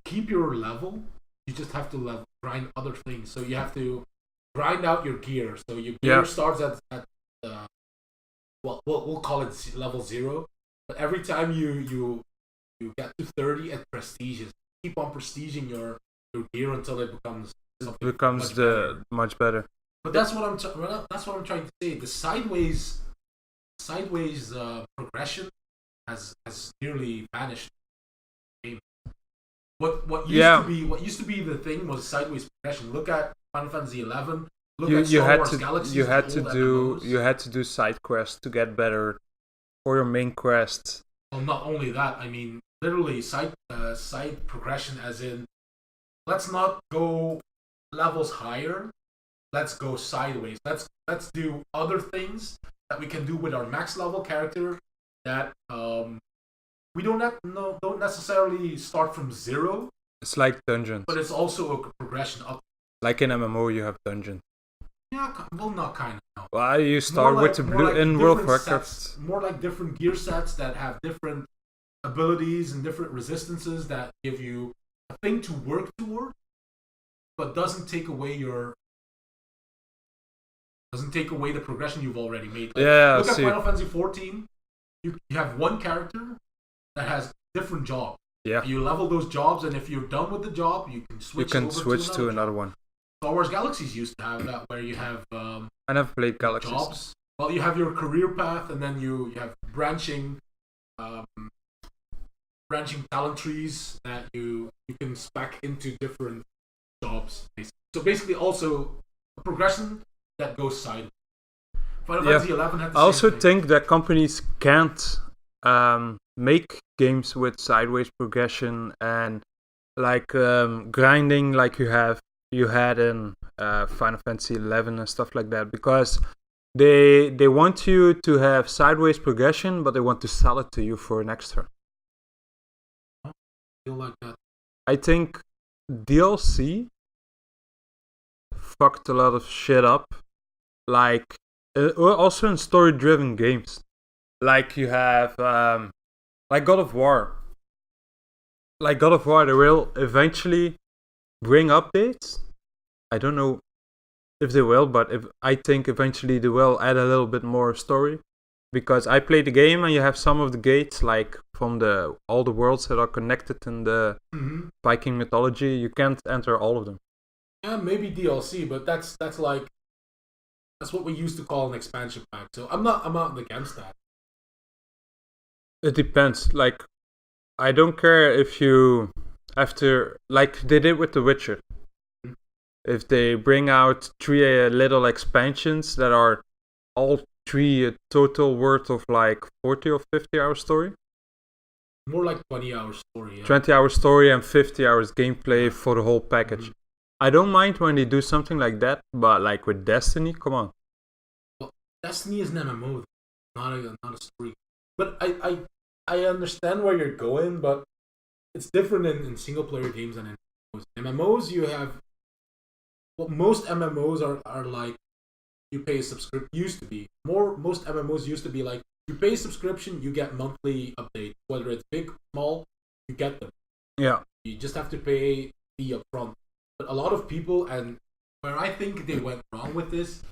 keep your level. You just have to grind other things. So you have to grind out your gear. So your gear starts at we'll call it level 0. But every time you get to 30 at prestiges, keep on prestiging your gear until it becomes much better. But that's what I'm trying to say. The sideways progression has nearly vanished. What used to be the thing was sideways progression. Look at Final Fantasy 11. Look at Star Wars Galaxies. You had to do side quests to get better for your main quest. Well, not only that. I mean, literally side progression, as in, let's not go levels higher. Let's go sideways. Let's do other things that we can do with our max level character that we don't necessarily start from 0. It's like dungeons, but it's also a progression up. Like in MMO, you have dungeons. Yeah, well, not kind of. No. Well, you start with the blue in World of Warcraft. More like different gear sets that have different abilities and different resistances that give you a thing to work toward, but doesn't take away the progression you've already made. Like, look at Final Fantasy 14. You have one character that has different jobs. Yeah. You level those jobs, and if you're done with the job, you can switch to another one. Star Wars Galaxies used to have that, where you have I never played Galaxies. Jobs. Well, you have your career path, and then you have branching talent trees that you can spec into different jobs. So basically, also a progression that goes sideways. Final Fantasy 11 had the I also same thing. think that companies can't make games with sideways progression and like grinding like you had in Final Fantasy 11 and stuff like that, because they want you to have sideways progression, but they want to sell it to you for an extra. I feel like that. I think DLC fucked a lot of shit up, like also in story-driven games. Like you have, like God of War. Like God of War, they will eventually bring updates. I don't know if they will, but I think eventually they will add a little bit more story. Because I played the game and you have some of the gates, like from all the worlds that are connected in the Viking mythology. You can't enter all of them. Yeah, maybe DLC, but that's what we used to call an expansion pack. So I'm not against that. It depends. Like, I don't care if you after like they did with The Witcher. If they bring out 3 little expansions that are all 3 a total worth of like 40 or 50 hour story. More like 20-hour story. Yeah. 20-hour story and 50 hours gameplay for the whole package. I don't mind when they do something like that, but like with Destiny, come on. Well, Destiny is an MMO, not a story. But I understand where you're going, but it's different in single player games than in MMOs. MMOs you have. Well, most MMOs are like you pay a subscription. Used to be most MMOs used to be like you pay a subscription, you get monthly updates, whether it's big, small, you get them. Yeah. You just have to pay the upfront. But a lot of people, and where I think they went wrong with this,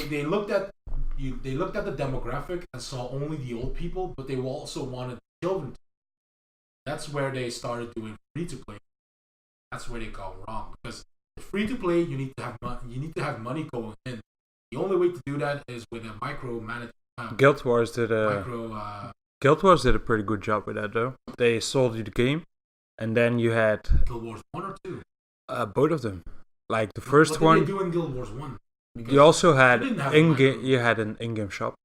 they looked at they looked at the demographic and saw only the old people, but they also wanted children. That's where they started doing free to play. That's where they got wrong, because free to play you need to have money going in. The only way to do that is with a micromanagement. Guild Wars did a pretty good job with that though. They sold you the game, and then you had Guild Wars 1 or 2. Both of them. Like the first what one. did they do in Guild Wars 1? You also had in-game. You had an in-game shop.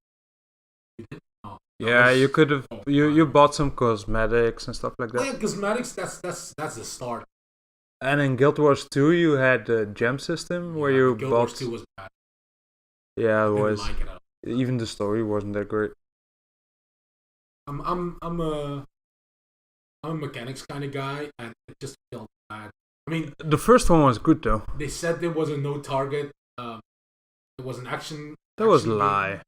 You did? Oh, yeah, you could have. You bought some cosmetics and stuff like that. Oh, yeah, cosmetics. That's the start. And in Guild Wars 2, you had the gem system where you Guild bought. Wars 2 was bad. Yeah, it was. Like it at all. Even the story wasn't that great. I'm a mechanics kind of guy, and it just felt bad. I mean, the first one was good though. They said there was a no target. It was an action. That was a lie.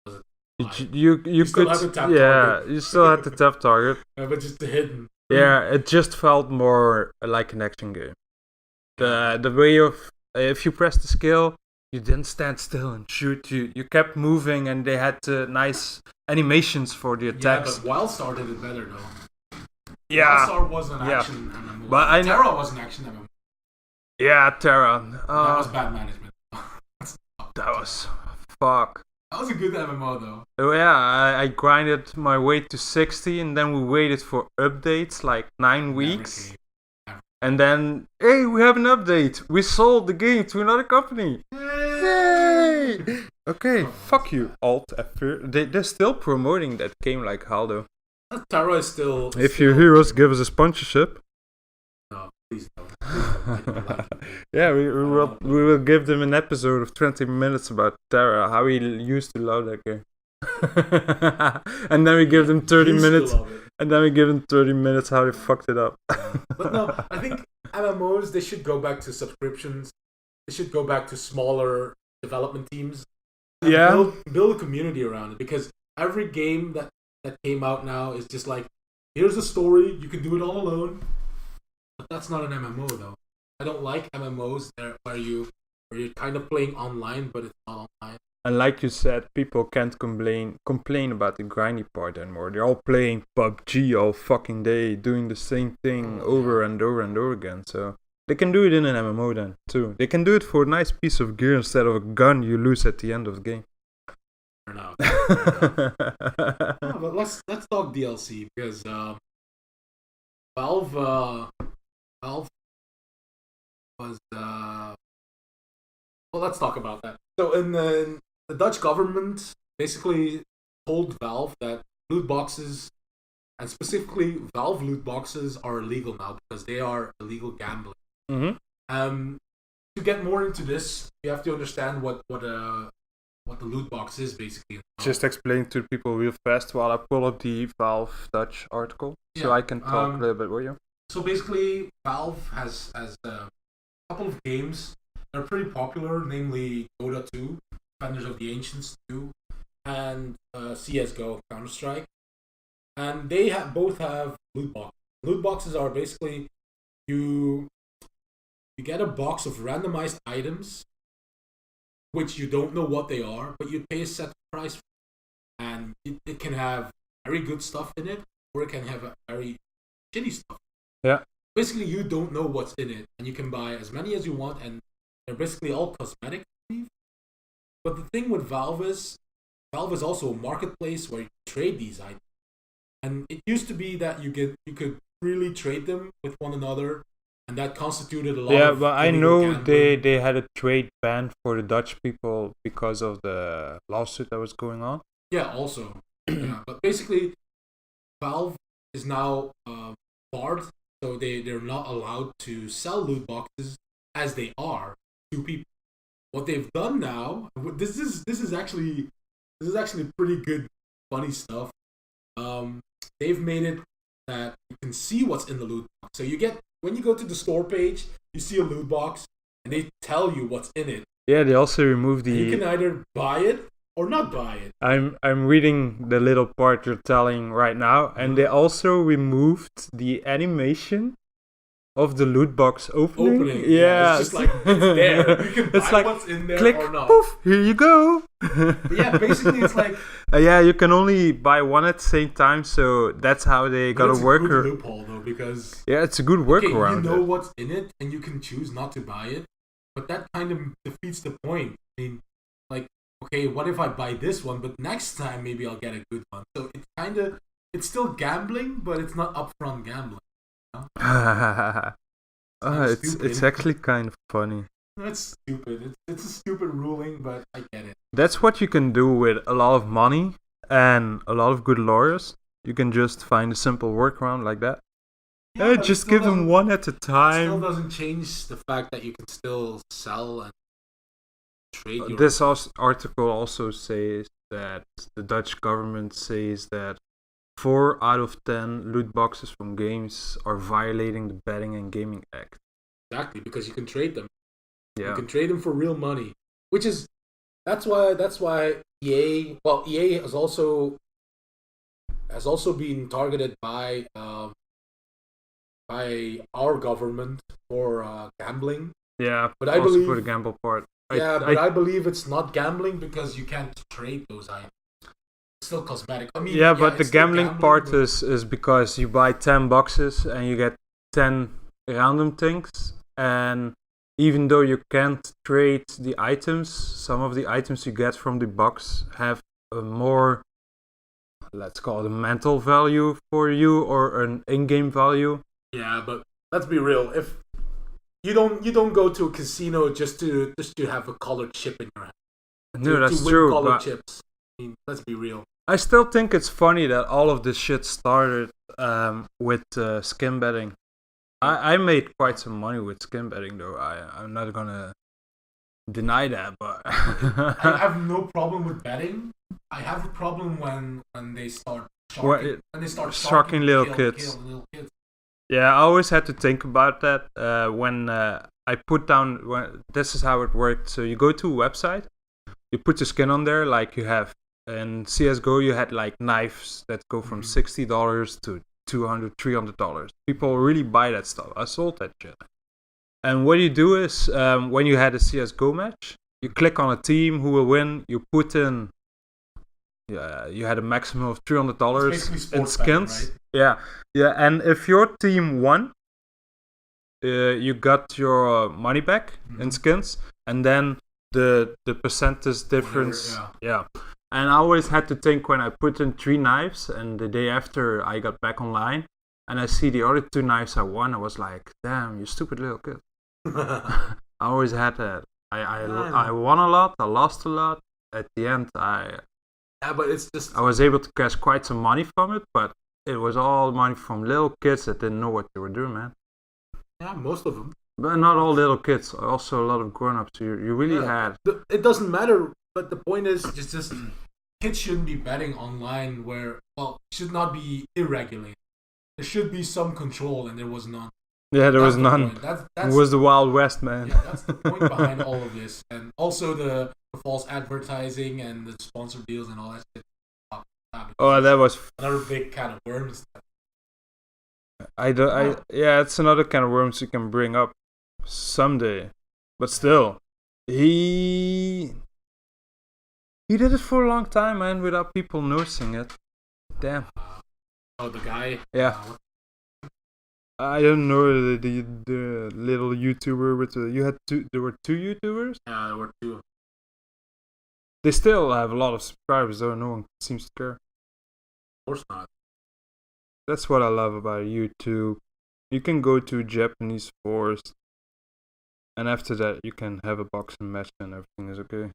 Was it lie? You could still had to tap target. You still had to tap target. But just the hidden. Yeah, it just felt more like an action game. The way of if you press the skill, you didn't stand still and shoot. You kept moving, and they had nice animations for the attacks. Yeah, but Wildstar did it better though. Yeah, Wildstar was an action MMO. But Terra was an action MMO. Yeah, Terra. That was bad management. That was fuck. That was a good MMO though. Oh yeah, I grinded my way to 60, and then we waited for updates like 9 weeks. And then, hey, we have an update. We sold the game to another company. Yay! Okay, fuck you, Alt F4. They're still promoting that game like hell though. Terra is still. If you hear us, give us a sponsorship. No, please don't. Yeah, we will give them an episode of 20 minutes about Terra, how he used to love that game. And then we give them 30 minutes. And then we give them 30 minutes how they fucked it up. But no, I think MMOs, they should go back to subscriptions. They should go back to smaller development teams. And build a community around it. Because every game that came out now is just like, here's a story, you can do it all alone. But that's not an MMO though. I don't like MMOs where you're kind of playing online, but it's not online. And like you said, people can't complain about the grindy part anymore. They're all playing PUBG all fucking day, doing the same thing over and over and over again. So they can do it in an MMO then too. They can do it for a nice piece of gear instead of a gun you lose at the end of the game. No, but let's talk DLC because Valve was well, let's talk about that. So in the Dutch government basically told Valve that loot boxes, and specifically Valve loot boxes, are illegal now because they are illegal gambling. Mm-hmm. To get more into this, you have to understand what the loot box is basically. Just explain to people real fast while I pull up the Valve Dutch article, so I can talk a little bit with you. So basically, Valve has a couple of games that are pretty popular, namely Dota 2, Defenders of the Ancients 2, and CS:GO, Counter-Strike, and they both have loot boxes. Loot boxes are basically you get a box of randomized items, which you don't know what they are, but you pay a set price for, and it can have very good stuff in it, or it can have a very shitty stuff. Yeah. Basically, you don't know what's in it, and you can buy as many as you want, and they're basically all cosmetic. But the thing with Valve is also a marketplace where you trade these items. And it used to be that you could freely trade them with one another, and that constituted a lot of. Yeah, but I know gambling. they had a trade ban for the Dutch people because of the lawsuit that was going on. Yeah, also. Yeah, but basically, Valve is now barred, so they're not allowed to sell loot boxes as they are to people. What they've done now, this is actually pretty good, funny stuff. They've made it that you can see what's in the loot box. So when you go to the store page, you see a loot box, and they tell you what's in it. Yeah, they also removed the. And you can either buy it or not buy it. I'm reading the little part you're telling right now, and they also removed the animation of the loot box opening. Yeah, it's just like it's there. You can buy what's in there click, or not. Poof, here you go. Yeah, basically it's like yeah, you can only buy one at the same time, so that's how they got a worker. It's a good loophole though, because yeah, it's a good workaround. You know what's in it, and you can choose not to buy it, but that kind of defeats the point. I mean, like, okay, what if I buy this one, but next time maybe I'll get a good one? So it's still gambling, but it's not upfront gambling. It's actually kind of funny. That's stupid. It's a stupid ruling, but I get it. That's what you can do with a lot of money and a lot of good lawyers. You can just find a simple workaround like that. Yeah, just give them one at a time. It still doesn't change the fact that you can still sell and trade. This article also says that the Dutch government says that 4 out of 10 loot boxes from games are violating the Betting and Gaming Act. Exactly, because you can trade them. Yeah. You can trade them for real money, which is that's why EA has also been targeted by our government for gambling. Yeah, but I believe for the gamble part. I believe it's not gambling because you can't trade those items. It's still cosmetic. I mean, but the gambling part is because you buy 10 boxes and you get 10 random things, and even though you can't trade the items, some of the items you get from the box have a more, let's call it a mental value for you, or an in-game value. Yeah, but let's be real. If you don't go to a casino just to have a colored chip in your hand. No, that's true. Colored chips. I mean, let's be real. I still think it's funny that all of this shit started with skin betting. I made quite some money with skin betting, though. I'm not gonna deny that, but I have no problem with betting. I have a problem when they start sharking little kids. Yeah, I always had to think about that when I put down. This is how it worked. So you go to a website, you put your skin on there, like you have in CS:GO. You had like knives that go from $60 to $200, $300. People really buy that stuff. I sold that shit. And what you do is, when you had a CS:GO match, you click on a team who will win. You put in, you had a maximum of $300 in skins. Right? Yeah. And if your team won, you got your money back in skins, and then the percentage difference. Yeah. And I always had to think when I put in 3 knives, and the day after I got back online, and I see the other 2 knives I won, I was like, damn, you stupid little kid. I always had that. I won a lot, I lost a lot. At the end, but it's just I was able to cash quite some money from it, but it was all money from little kids that didn't know what they were doing, man. Yeah, most of them. But not all little kids, also a lot of grown-ups. You really had. It doesn't matter, but the point is, it's just kids shouldn't be betting online where, it should not be irregulated. There should be some control, and there was none. Yeah, there was none. It was the Wild West, man. Yeah, that's the point behind all of this. And also the false advertising and the sponsored deals and all that shit. Oh, that was. Another big can of worms. Yeah, it's another kind of worms you can bring up someday. But still, he did it for a long time, man, without people noticing it. Damn. Oh, the guy. Yeah. I don't know the little YouTuber with the. You had two. There were two YouTubers. Yeah, there were two. They still have a lot of subscribers, though. No one seems to care. Of course not. That's what I love about YouTube. You can go to Japanese forest, and after that, you can have a boxing match, and everything is okay.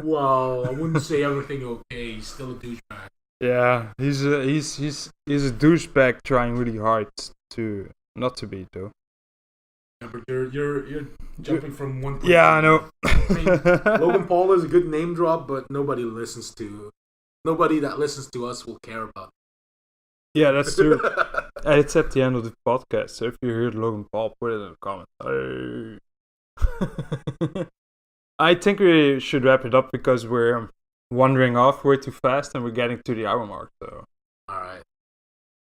Well, I wouldn't say everything okay. He's still a douchebag. Yeah, he's a douchebag trying really hard to not to be though. Yeah, but you're jumping from one. Yeah, I know. I mean, Logan Paul is a good name drop, but nobody that listens to us will care about. Yeah, that's true. And it's at the end of the podcast, so if you heard Logan Paul, put it in the comments. I think we should wrap it up because we're wandering off way too fast and we're getting to the hour mark. So. All right,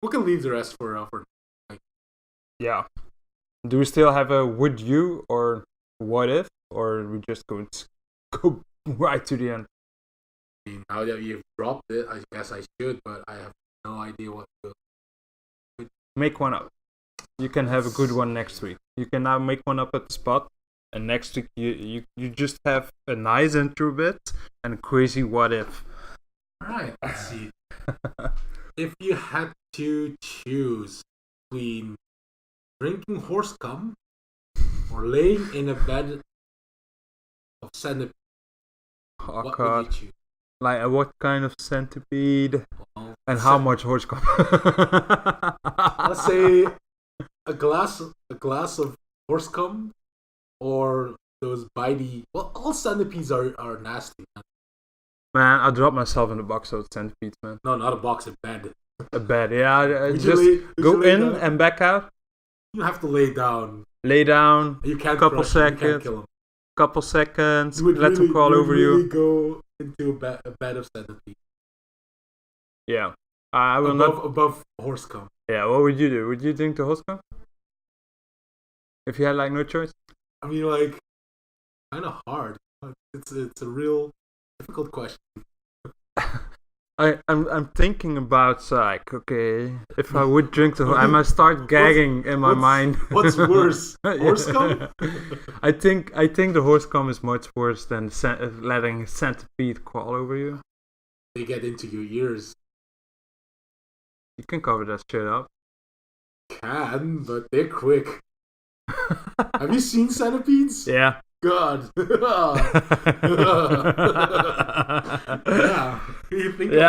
we can leave the rest for. Yeah. Do we still have a would you or what if, or are we just going to go right to the end? I mean, now that you've dropped it, I guess I should, but I have no idea what to do. Make one up. You can have a good one next week. You can now make one up at the spot, and next week you just have a nice intro bit and a crazy what if. Alright, let's see. If you had to choose between drinking horse cum or laying in a bed of centipede, what would you choose? Like what kind of centipede? Well, and how much horse cum? Let's say a glass of horse cum, or those bitey. Well, all centipedes are nasty, man. Man, I dropped myself in the box of centipedes, man. No, not a box, a bed. A bed, yeah. Just go in and back out. You have to lay down. Lay down. You can't. Couple seconds. You can't kill them. Couple seconds. Let them crawl over you. Go into a bed of centipede. Yeah. I will above horse cum. Yeah, what would you do? Would you drink the horse cum? If you had like no choice? I mean, like, kind of hard. It's a real difficult question. I'm thinking about like, okay, if I would drink the I might start gagging in my mind. What's worse, horse cum? I think the horse cum is much worse than letting a centipede crawl over you. They get into your ears. You can cover that shit up. Can, but they're quick. Have you seen centipedes? Yeah. God. Yeah.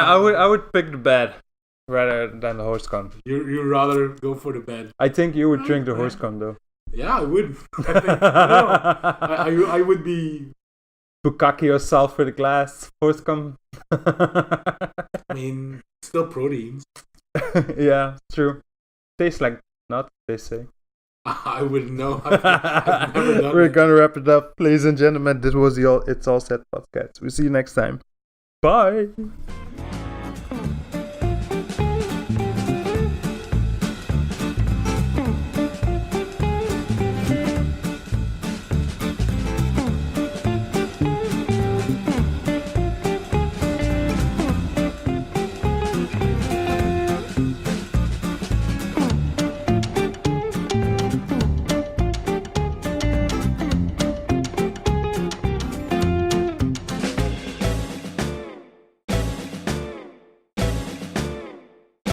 I would pick the bed rather than the horse cum. You rather go for the bed. I think you would drink the horse cum though. Yeah, I would. I would be. Bukkake yourself with a glass horse cum. I mean, still proteins. Yeah, true. Tastes like nuts, they say. I wouldn't know. I've never done We're it. gonna wrap it up, ladies and gentlemen. This was the It's All Set podcast. We'll see you next time. Bye.